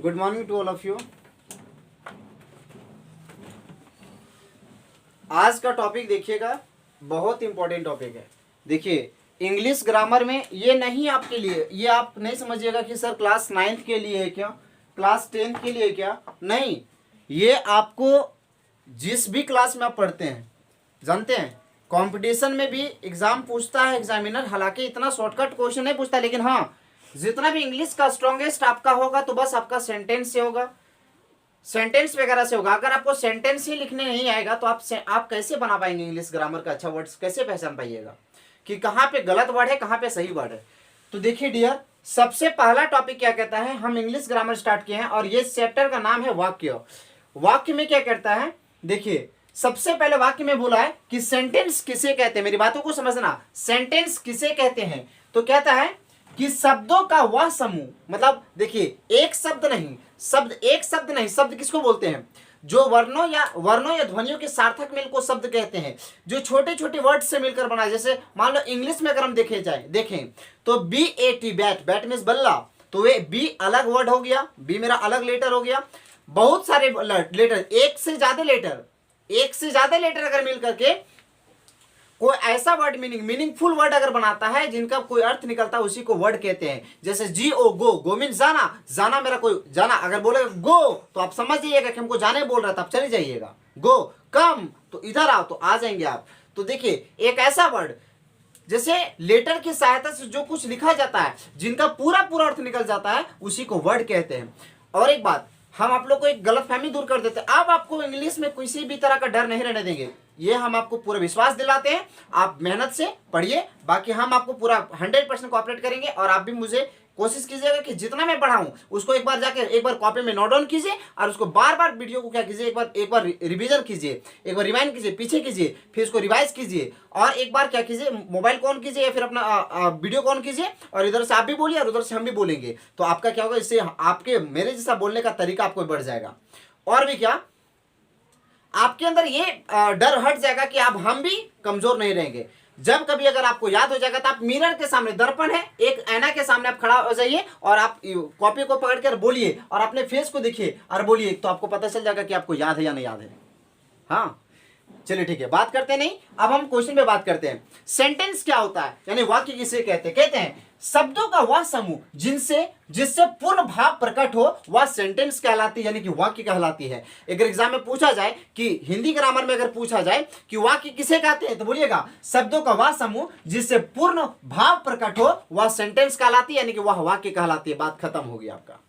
Good morning to all of you. आज का topic देखिएगा, बहुत इंपॉर्टेंट टॉपिक है। देखिए, इंग्लिश ग्रामर में ये नहीं आपके लिए, ये आप नहीं समझिएगा कि सर क्लास 9th के लिए है क्या, क्लास 10th के लिए है क्या, नहीं। ये आपको जिस भी क्लास में आप पढ़ते हैं, जानते हैं कंपटीशन में भी एग्जाम पूछता है एग्जामिनर, हालांकि इतना शॉर्टकट क्वेश्चन नहीं पूछता, लेकिन हाँ जितना भी इंग्लिश का स्ट्रॉन्गेस्ट आपका होगा तो बस आपका सेंटेंस से होगा, सेंटेंस वगैरह से होगा। अगर आपको सेंटेंस ही लिखने नहीं आएगा तो आप कैसे बना पाएंगे इंग्लिश ग्रामर का अच्छा वर्ड्स, कैसे पहचान पाइएगा कि कहाँ पे गलत वर्ड है कहाँ पे सही वर्ड है। तो देखिए डियर, सबसे पहला टॉपिक क्या कहता है, हम इंग्लिश ग्रामर स्टार्ट किए हैं और ये चैप्टर का नाम है वाक्य। वाक्य में क्या करता है, देखिए सबसे पहले वाक्य में बोला है कि सेंटेंस किसे कहते हैं, मेरी बातों को समझना, सेंटेंस किसे कहते हैं। तो कहता है कि शब्दों का वह समूह, मतलब देखिए एक शब्द नहीं, शब्द एक शब्द नहीं, शब्द किसको बोलते हैं, जो वर्णों या ध्वनियों के सार्थक मेल को शब्द कहते हैं, जो छोटे छोटे वर्ड से मिलकर बना। जैसे मान लो इंग्लिश में अगर हम देखें तो BAT बैट, बैट मीन्स बल्ला, तो वे बी अलग वर्ड हो गया, बी मेरा अलग लेटर हो गया। बहुत सारे लेटर, एक से ज्यादा लेटर अगर मिल करके कोई ऐसा वर्ड मीनिंगफुल वर्ड अगर बनाता है जिनका कोई अर्थ निकलता है, उसी को वर्ड कहते हैं। जैसे GO गो, गो मीन जाना, जाना मेरा कोई जाना, अगर बोलेगा गो तो आप समझ जाइएगा कि हमको जाने बोल रहा था, आप चले जाइएगा। गो, कम तो इधर आओ, तो आ जाएंगे आप। तो देखिए एक ऐसा वर्ड जैसे लेटर की सहायता से जो कुछ लिखा जाता है, जिनका पूरा अर्थ निकल जाता है, उसी को वर्ड कहते हैं। और एक बात, हम आप लोग को एक गलतफहमी दूर कर देते हैं, अब आपको इंग्लिश में किसी भी तरह का डर नहीं रहने देंगे, ये हम आपको पूरा विश्वास दिलाते हैं। आप मेहनत से पढ़िए, बाकी हम आपको पूरा 100% कोऑपरेट करेंगे। और आप भी मुझे कोशिश कीजिएगा कि जितना मैं पढ़ाऊं उसको एक बार कॉपी में नोट डाउन कीजिए और उसको बार वीडियो को क्या कीजिए, एक बार रिवीजन कीजिए, एक बार रिवाइंड कीजिए, पीछे कीजिए, फिर उसको रिवाइज कीजिए, और एक बार क्या कीजिए, मोबाइल को ऑन कीजिए या फिर अपना वीडियो को ऑन कीजिए, और इधर से आप भी बोलिए और उधर से हम भी बोलेंगे। तो आपका क्या होगा, इससे आपके मेरे जैसा बोलने का तरीका आपको बढ़ जाएगा। और भी क्या, आपके अंदर ये डर हट जाएगा कि आप हम भी कमजोर नहीं रहेंगे। जब कभी अगर आपको याद हो जाएगा तो आप मिरर के सामने, दर्पण है एक ऐना के सामने, आप खड़ा हो जाइए और आप कॉपी को पकड़कर बोलिए और अपने फेस को देखिए और बोलिए, तो आपको पता चल जाएगा कि आपको याद है या नहीं याद है। हाँ चलिए ठीक है, बात करते नहीं, अब हम क्वेश्चन पे बात करते हैं। सेंटेंस क्या होता है, यानी वाक्य किसे कहते हैं शब्दों का वह समूह जिससे पूर्ण भाव प्रकट हो, वह सेंटेंस कहलाती है, यानी कि वाक्य कहलाती है। अगर एग्जाम में पूछा जाए कि हिंदी ग्रामर में अगर पूछा जाए कि वाक्य किसे कहते हैं, तो बोलिएगा शब्दों का वह समूह जिससे पूर्ण भाव प्रकट हो, वह सेंटेंस कहलाती है, यानी कि वह वाक्य कहलाती है। बात खत्म होगी आपका।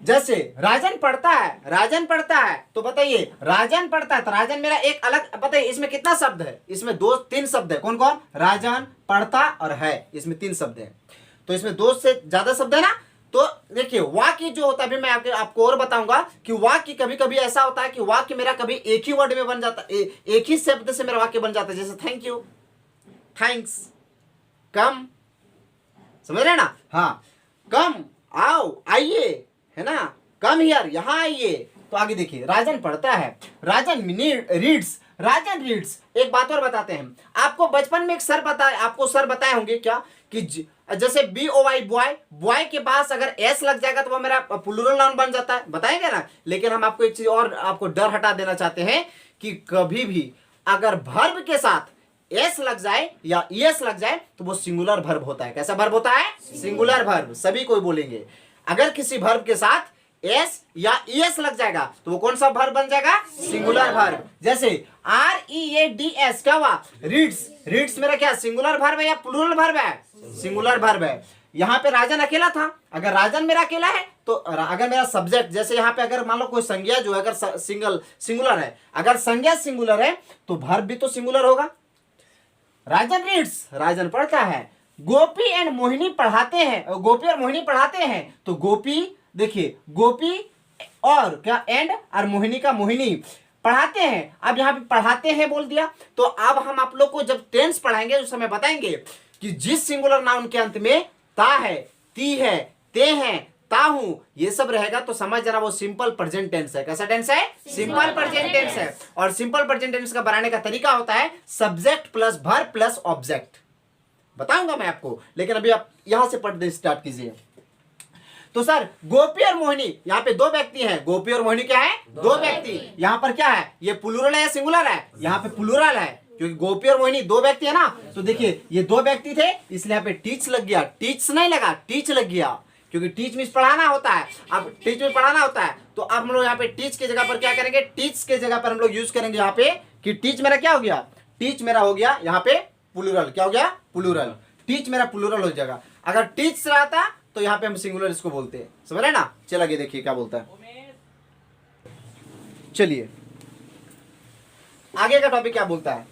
जैसे राजन पढ़ता है, तो बताइए राजन पढ़ता है, तो राजन मेरा एक अलग, बताइए इसमें कितना शब्द है, इसमें 3 शब्द है। कौन कौन, राजन, पढ़ता और है, इसमें 3 शब्द है। तो इसमें 2 से ज्यादा शब्द है ना। तो देखिए वाक्य जो होता है, अभी मैं आपको और बताऊंगा कि वाक्य कभी कभी ऐसा होता है कि वाक्य मेरा कभी एक ही वर्ड में बन जाता है, एक ही शब्द से मेरा वाक्य बन जाता है। जैसे थैंक यू, थैंक्स, कम, समझ रहे ना, हाँ कम, आओ, आइए, है ना, कम हियर, यहां आइए। तो आगे देखिए, राजन पढ़ता है, राजन रीड्स। एक बात और बताते हैं आपको, बचपन में एक आपको सर बताए होंगे क्या कि जैसे BOY बॉय के पास अगर S लग जाएगा तो वह मेरा प्लूरल नाउन बन जाता है, बताएंगे ना। लेकिन हम आपको एक चीज और आपको डर हटा देना चाहते हैं कि कभी भी अगर वर्ब के साथ S लग जाए या ES लग जाए तो वो सिंगुलर वर्ब होता है। कैसा वर्ब होता है, सिंगुलर वर्ब, सभी कोई बोलेंगे। अगर किसी वर्ब के साथ S या ES लग जाएगा तो वो कौन सा वर्ब बन जाएगा, सिंगुलर वर्ब। जैसे READS क्या हुआ, रीड्स मेरा क्या सिंगुलर वर्ब है या प्लूरल वर्ब है, सिंगुलर वर्ब है। यहाँ पे राजन अकेला था, अगर राजन मेरा अकेला है तो अगर मेरा सब्जेक्ट, जैसे यहाँ पे अगर मान लो कोई संज्ञा जो है अगर सिंगुलर है, अगर संज्ञा सिंगुलर है तो वर्ब भी तो सिंगुलर होगा। राजन रीड्स, राजन पढ़ता है। गोपी और मोहिनी पढ़ाते हैं, तो गोपी, देखिए गोपी और क्या एंड और मोहिनी का मोहिनी पढ़ाते हैं। अब यहाँ पे पढ़ाते हैं बोल दिया, तो अब हम आप लोग को जब टेंस पढ़ाएंगे उस समय बताएंगे कि जिस सिंगुलर नाउन के अंत में ता है, ती है, ते हैं, ता हूं, ये सब रहेगा तो समझ जाना वो सिंपल प्रेजेंट टेंस है। कैसा टेंस है, सिंपल प्रेजेंट टेंस है। और सिंपल प्रेजेंट टेंस का बनाने का तरीका होता है subject plus verb plus object, बताऊंगा मैं आपको, लेकिन अभी आप यहां से पढ़ने स्टार्ट कीजिए। तो सर गोपी और मोहिनी, यहाँ पे दो व्यक्ति हैं, गोपी और मोहिनी क्या है, दो व्यक्ति। यहाँ पर क्या है, ये प्लूरल है या सिंगुलर है, यहाँ पे प्लूरल है, क्योंकि गोपी और मोहिनी दो व्यक्ति है ना। तो देखिए ये दो व्यक्ति थे, इसलिए यहाँ पे टीच लग गया, टीच नहीं लगा, टीच लग गया, क्योंकि टीच मीन्स पढ़ाना होता है। अब टीच में पढ़ाना होता है, तो अब हम लोग यहाँ पे टीच की जगह पर क्या करेंगे, टीच के जगह पर हम लोग यूज करेंगे यहाँ पे कि टीच मेरा क्या हो गया, टीच मेरा हो गया यहाँ पे प्लूरल, क्या हो गया, प्लूरल। टीच मेरा प्लूरल हो जाएगा। अगर टीच रहता तो यहाँ पे हम सिंगुलर इसको बोलते हैं, समझ रहे ना। चल आगे देखिए क्या बोलता है। चलिए आगे का टॉपिक क्या बोलता है,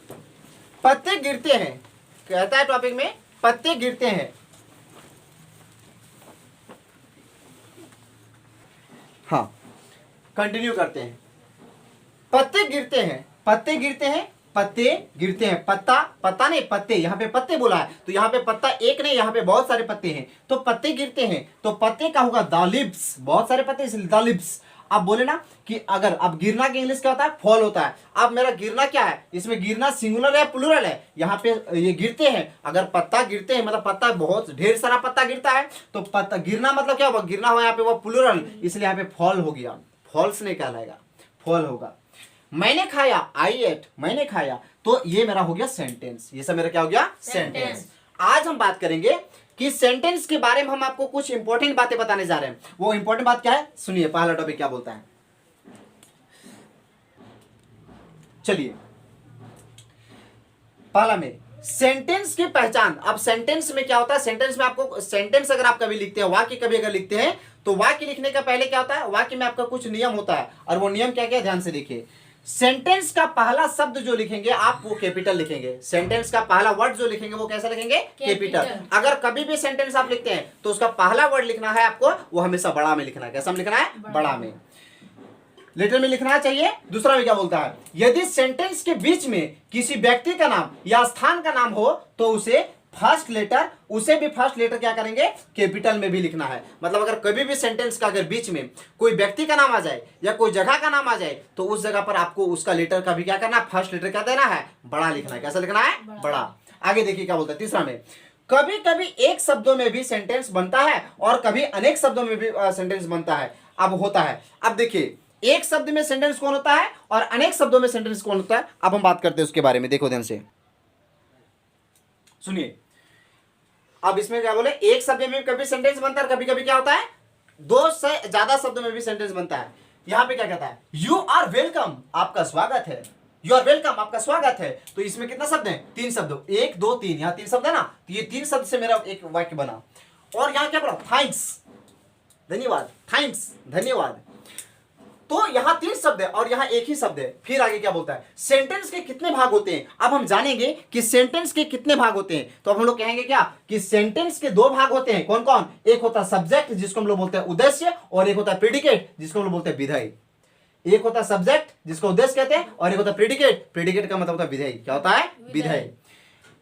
पत्ते गिरते हैं, कहता है टॉपिक में पत्ते गिरते हैं। हाँ कंटिन्यू करते हैं। पत्ते गिरते हैं, पत्ते गिरते हैं, पत्ते गिरते हैं, पत्ता, पत्ता नहीं पत्ते, यहाँ पे पत्ते बोला है, तो यहाँ पे पत्ता एक नहीं, यहाँ पे बहुत सारे पत्ते हैं, तो पत्ते गिरते हैं, तो पत्ते का होगा द लीव्स, बहुत सारे पत्ते इसलिए द लीव्स। अब बोले ना कि अगर, अब गिरना के इंग्लिश क्या होता है, फॉल होता है। अब मेरा गिरना क्या है, इसमें गिरना सिंगुलर है प्लूरल है, यहाँ पे ये गिरते हैं, अगर पत्ता गिरते हैं मतलब पत्ता बहुत ढेर सारा पत्ता गिरता है, तो पत्ता गिरना मतलब क्या होगा, गिरना हो यहाँ पे वो प्लूरल, इसलिए यहाँ पे फॉल हो गया, फॉल्स नहीं कहलाएगा, फॉल होगा। मैंने खाया, आई एट, मैंने खाया, तो ये मेरा हो गया सेंटेंस, ये सब मेरा क्या हो गया, सेंटेंस। आज हम बात करेंगे कि सेंटेंस के बारे में हम आपको कुछ इंपॉर्टेंट बातें बताने जा रहे हैं। वो इंपॉर्टेंट बात क्या है, सुनिए पहला टॉपिक क्या बोलता है। चलिए पहला में सेंटेंस की पहचान। अब सेंटेंस में क्या होता है, सेंटेंस में आपको, सेंटेंस अगर आप कभी लिखते हैं, वाक्य कभी अगर लिखते हैं, तो वाक्य लिखने का पहले क्या होता है, वाक्य में आपका कुछ नियम होता है, और वो नियम क्या क्या, ध्यान से देखिए। सेंटेंस का पहला शब्द जो लिखेंगे आप, वो कैपिटल लिखेंगे। सेंटेंस का पहला वर्ड जो लिखेंगे वो कैसा लिखेंगे, कैपिटल। अगर कभी भी सेंटेंस आप लिखते हैं तो उसका पहला वर्ड लिखना है आपको, वो हमेशा बड़ा में लिखना है। कैसा में लिखना है, बड़ा में, लेटर में लिखना चाहिए। दूसरा भी क्या बोलता है, यदि सेंटेंस के बीच में किसी व्यक्ति का नाम या स्थान का नाम हो तो उसे फर्स्ट लेटर, उसे भी फर्स्ट लेटर क्या करेंगे, कैपिटल में भी लिखना है। मतलब अगर कभी भी सेंटेंस का अगर बीच में कोई व्यक्ति का नाम आ जाए या कोई जगह का नाम आ जाए, तो उस जगह पर आपको उसका लेटर का भी क्या करना है, फर्स्ट लेटर क्या देना है, बड़ा लिखना है। कैसा लिखना है, बड़ा। आगे देखिए क्या बोलता है तीसरा में, कभी कभी एक शब्दों में भी सेंटेंस बनता है और कभी अनेक शब्दों में भी सेंटेंस बनता है। अब होता है, अब देखिए एक शब्द में सेंटेंस कौन होता है और अनेक शब्दों में सेंटेंस कौन होता है, अब हम बात करते हैं उसके बारे में। देखो ध्यान से सुनिए। अब इसमें क्या बोले, एक शब्द में कभी सेंटेंस बनता है, कभी कभी क्या होता है, दो से ज्यादा शब्दों में भी सेंटेंस बनता है। यहां पे क्या कहता है, यू आर वेलकम, आपका स्वागत है, यू आर वेलकम, आपका स्वागत है। तो इसमें कितना शब्द है, तीन शब्द, एक दो तीन, यहाँ तीन शब्द है ना, तो ये तीन शब्द से मेरा एक वाक्य बना। और यहाँ क्या बोला, थैंक्स, धन्यवाद, थैंक्स, धन्यवाद। तो यहां तीन शब्द है और यहां एक ही शब्द है। फिर आगे क्या बोलता है, सेंटेंस के कितने भाग होते हैं। अब हम जानेंगे कि सेंटेंस के कितने भाग होते हैं। तो अब हम लोग कहेंगे क्या, कि सेंटेंस के दो भाग होते हैं। कौन कौन, एक होता है सब्जेक्ट जिसको हम लोग बोलते हैं उद्देश्य, और एक होता है प्रेडिकेट जिसको हम लोग बोलते हैं विधेय। एक होता है सब्जेक्ट जिसको उद्देश्य कहते हैं, और एक होता है प्रेडिकेट, प्रेडिकेट का मतलब होता है विधेय। क्या होता है, विधेय।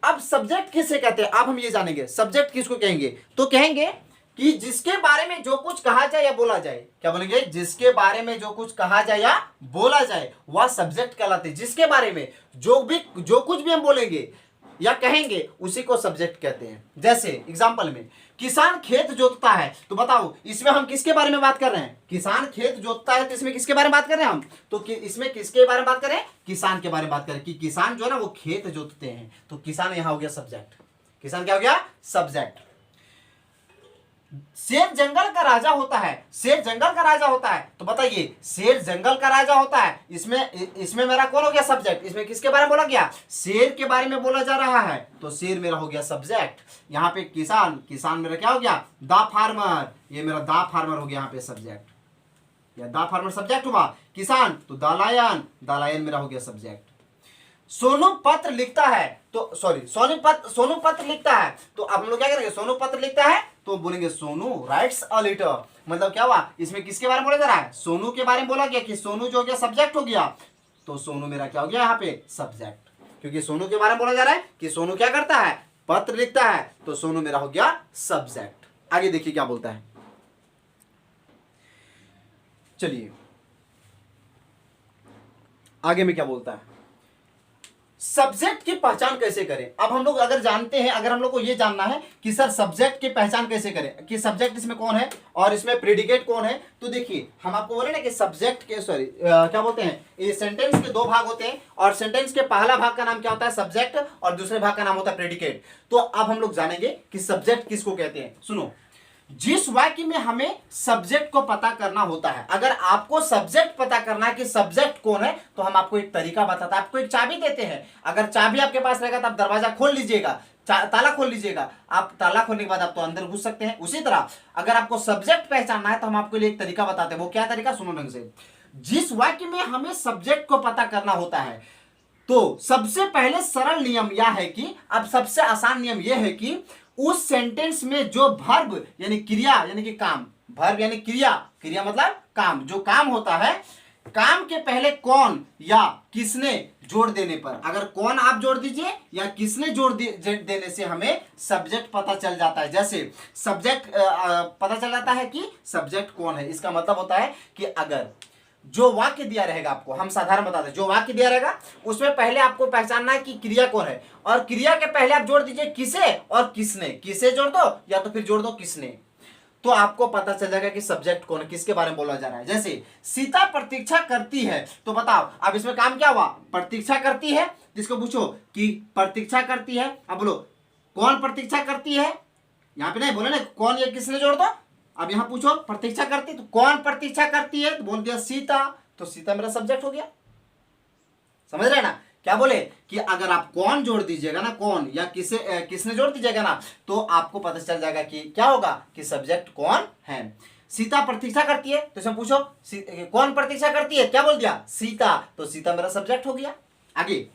अब सब्जेक्ट किसे कहते हैं, अब हम ये जानेंगे सब्जेक्ट किसको कहेंगे। तो कहेंगे कि जिसके बारे में जो कुछ कहा जाए या बोला जाए, क्या बोलेंगे, जिसके बारे में जो कुछ कहा जाए या बोला जाए वह सब्जेक्ट कहलाते हैं। जिसके बारे में जो कुछ भी हम बोलेंगे या कहेंगे उसी को सब्जेक्ट कहते हैं। जैसे एग्जांपल में, किसान खेत जोतता है, तो बताओ इसमें हम किसके बारे में बात कर रहे हैं, किसान खेत जोतता है, तो इसमें किसके बारे में बात कर रहे हैं हम, तो इसमें किसके बारे में बात करें, किसान के बारे में बात करें, कि किसान जो है ना वो खेत जोतते हैं, तो किसान यहां हो गया सब्जेक्ट। किसान क्या हो गया, सब्जेक्ट। शेर जंगल का राजा होता है, शेर जंगल का राजा होता है, तो बताइए शेर जंगल का राजा होता है, इसमें मेरा कौन हो गया, सब्जेक्ट। इसमें किसके बारे में बोला गया, शेर के बारे में बोला जा रहा है, तो शेर मेरा हो गया सब्जेक्ट। यहाँ पे किसान, किसान मेरा क्या हो गया, द फार्मर, ये मेरा द फार्मर हो गया यहाँ पे सब्जेक्ट, या द फार्मर सब्जेक्ट हुआ। किसान तो द लायन, द लायन मेरा हो गया सब्जेक्ट। सोनू पत्र लिखता है, तो सॉरी सोनू पत्र लिखता है, तो अब हम लोग क्या करेंगे, सोनू पत्र लिखता है तो बोलेंगे सोनू राइट्स अ लेटर। मतलब क्या हुआ, इसमें किसके बारे में बोला जा रहा है, सोनू के बारे में बोला गया, कि सोनू जो हो गया सब्जेक्ट हो गया, तो सोनू मेरा क्या हो गया यहाँ पे सब्जेक्ट, क्योंकि सोनू के बारे में बोला जा रहा है कि सोनू क्या करता है, पत्र लिखता है, तो सोनू मेरा हो गया सब्जेक्ट। आगे देखिए क्या बोलता है। चलिए आगे में क्या बोलता है, सब्जेक्ट की पहचान कैसे करें। अब हम लोग अगर जानते हैं, अगर हम लोग को ये जानना है कि सर सब्जेक्ट की पहचान कैसे करें, कि सब्जेक्ट इसमें कौन है और इसमें प्रेडिकेट कौन है, तो देखिए हम आपको बोले ना कि सब्जेक्ट के क्या बोलते हैं, ये सेंटेंस के दो भाग होते हैं और सेंटेंस के पहला भाग का नाम क्या होता है, सब्जेक्ट, और दूसरे भाग का नाम होता है प्रेडिकेट। तो अब हम लोग जानेंगे कि सब्जेक्ट किसको कहते हैं। सुनो, जिस वाक्य में हमें सब्जेक्ट को पता करना होता है, अगर आपको सब्जेक्ट पता करना है कि सब्जेक्ट कौन है, तो हम आपको एक तरीका बताते हैं, आपको एक चाबी देते हैं। अगर चाबी आपके पास रहेगा तो आप दरवाजा खोल लीजिएगा, ताला खोल लीजिएगा, आप ताला खोलने के बाद आप तो अंदर घुस सकते हैं। उसी तरह अगर आपको सब्जेक्ट पहचानना है तो हम आपके लिए एक तरीका बताते हैं। वो क्या तरीका, सुनो ढंग से। जिस वाक्य में हमें सब्जेक्ट को पता करना होता है, तो सबसे पहले सरल नियम यह है कि, अब सबसे आसान नियम यह है कि उस सेंटेंस में जो वर्ब यानी क्रिया यानी कि काम, वर्ब यानी क्रिया, क्रिया मतलब काम, जो काम होता है, काम के पहले कौन या किसने जोड़ देने पर, अगर कौन आप जोड़ दीजिए या किसने जोड़ देने से हमें सब्जेक्ट पता चल जाता है। जैसे सब्जेक्ट पता चल जाता है कि सब्जेक्ट कौन है, इसका मतलब होता है कि अगर जो वाक्य दिया रहेगा आपको, हम साधारण बताते हैं, जो वाक्य दिया रहेगा उसमें पहले आपको पहचानना है कि क्रिया कौन है, और क्रिया के पहले आप जोड़ दीजिए किसे और किसने, किसे जोड़ दो या तो फिर जोड़ दो किसने, तो आपको पता चल जाएगा कि सब्जेक्ट कौन है, किसके बारे में बोला जा रहा है। जैसे सीता प्रतीक्षा करती है, तो बताओ अब इसमें काम क्या हुआ, प्रतीक्षा करती है, जिसको पूछो कि प्रतीक्षा करती है, अब बोलो कौन प्रतीक्षा करती है, यहां पे नहीं बोले ना कौन या किसने जोड़ दो। अब यहां पूछो प्रतीक्षा करती, तो कौन प्रतीक्षा करती है, तो बोल दिया सीता, तो सीता मेरा सब्जेक्ट हो गया। समझ रहे ना, क्या बोले कि अगर आप कौन जोड़ दीजिएगा ना, कौन या किसने जोड़ दीजिएगा ना, तो आपको पता चल जाएगा कि क्या होगा, कि सब्जेक्ट कौन है। सीता प्रतीक्षा करती है, तो इसमें पूछो कौन प्रतीक्षा करती है, क्या बोल दिया, सीता, तो सीता मेरा सब्जेक्ट हो गया। आगे,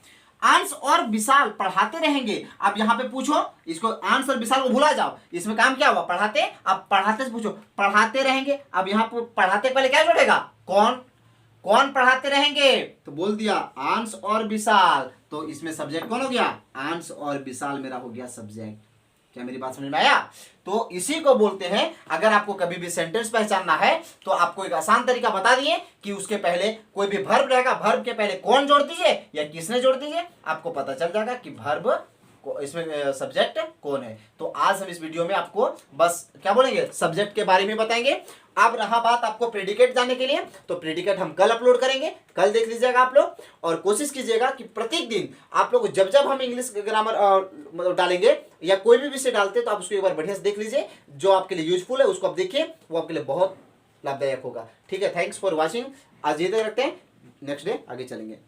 अंश और विशाल पढ़ाते रहेंगे, अब यहां पे पूछो इसको, अंश और विशाल को भुला जाओ, इसमें काम क्या हुआ, पढ़ाते, अब पढ़ाते से पूछो पढ़ाते रहेंगे, अब यहां पर पढ़ाते पहले क्या जोड़ेगा, कौन, कौन पढ़ाते रहेंगे, तो बोल दिया अंश और विशाल, तो इसमें सब्जेक्ट कौन हो गया, अंश और विशाल मेरा हो गया सब्जेक्ट। क्या मेरी बात समझ में आया। तो इसी को बोलते हैं, अगर आपको कभी भी सेंटेंस पहचानना है तो आपको एक आसान तरीका बता दिए कि उसके पहले कोई भी वर्ब रहेगा, वर्ब के पहले कौन जोड़ दीजिए या किसने जोड़ दीजिए, आपको पता चल जाएगा कि वर्ब इसमें सब्जेक्ट कौन है। तो आज हम इस वीडियो में आपको बस क्या बोलेंगे, सब्जेक्ट के बारे में बताएंगे। अब रहा बात आपको प्रेडिकेट जानने के लिए, तो प्रेडिकेट हम कल अपलोड करेंगे, कल देख लीजिएगा आप लोग, और कोशिश कीजिएगा कि प्रत्येक दिन आप लोग जब जब हम इंग्लिश ग्रामर डालेंगे या कोई भी विषय डालते हैं तो आप उसको एक बार बढ़िया से देख लीजिए, जो आपके लिए यूजफुल है उसको आप देखिए, वो आपके लिए बहुत लाभदायक होगा। ठीक है, थैंक्स फॉर वॉचिंग, आज ये तक रखते हैं, नेक्स्ट डे आगे चलेंगे।